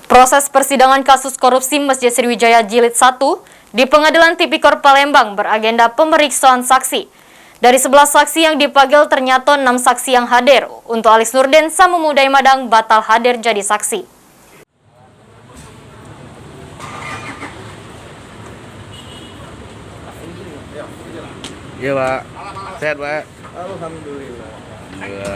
Proses persidangan kasus korupsi Masjid Sriwijaya Jilid 1 di Pengadilan Tipikor Palembang beragenda pemeriksaan saksi. Dari 11 saksi yang dipanggil ternyata 6 saksi yang hadir. Untuk Alex Nurdin, Samumudai Madang batal hadir jadi saksi. Iya, Pak. Sehat, Pak. Alhamdulillah. Iya.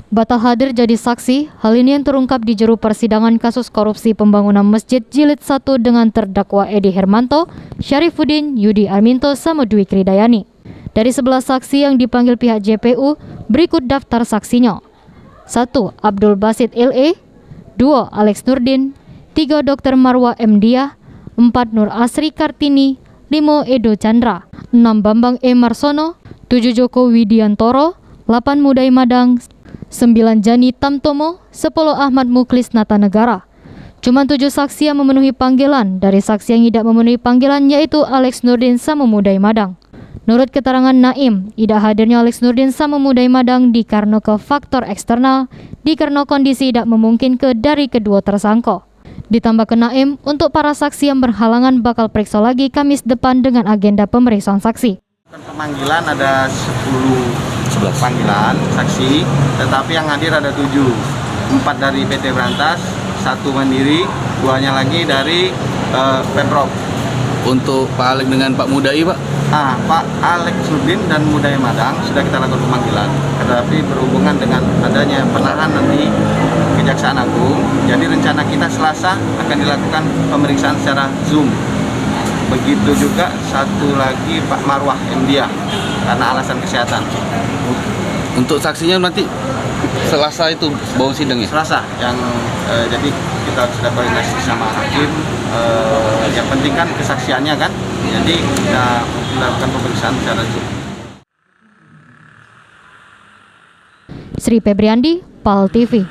Batal hadir jadi saksi, hal ini yang terungkap di juru persidangan kasus korupsi pembangunan Masjid Jilid 1 dengan terdakwa Edi Hermanto, Syarifuddin, Yudi Arminto, sama Dwi Kridayani. Dari 11 saksi yang dipanggil pihak JPU, berikut daftar saksinya. 1. Abdul Basit LE, 2. Alex Nurdin, 3. Dr. Marwa M. Diah, 4. Nur Asri Kartini, 5. Edo Chandra, 6. Bambang E. Marsono, 7. Joko Widiantoro, 8. Mudai Madang, 9. Jani Tamtomo, 10. Ahmad Muklis Natanegara. Cuma 7 saksi yang memenuhi panggilan. Dari saksi yang tidak memenuhi panggilan yaitu Alex Nurdin Samumudai Madang. Menurut keterangan Naim, tidak hadirnya Alex Nurdin Samumudai Madang dikarenakan faktor eksternal, dikarenakan kondisi tidak memungkinkan dari kedua tersangka. Ditambah ke Naim, untuk para saksi yang berhalangan bakal periksa lagi Kamis depan dengan agenda pemeriksaan saksi. Pemanggilan ada 11 panggilan saksi, tetapi yang hadir ada 7. 4 dari PT Berantas, 1 mandiri, 2-nya lagi dari Pemprov. Untuk Pak Alex dengan Pak Mudai, Pak? Pak Alex Nurdin dan Mudai Madang sudah kita lakukan pemanggilan, tetapi berhubungan dengan adanya penahanan di Kejaksaan Agung, jadi rencana kita Selasa akan dilakukan pemeriksaan secara Zoom. Begitu juga satu lagi Pak Marwah M. Diah karena alasan kesehatan. Untuk saksinya nanti Selasa itu bawa sidangnya? Selasa yang jadi kita sudah koordinasi sama hakim. Yang penting kan kesaksiannya kan. Jadi kita melakukan pemeriksaan secara Zoom. Sri Febriandi, PAL TV.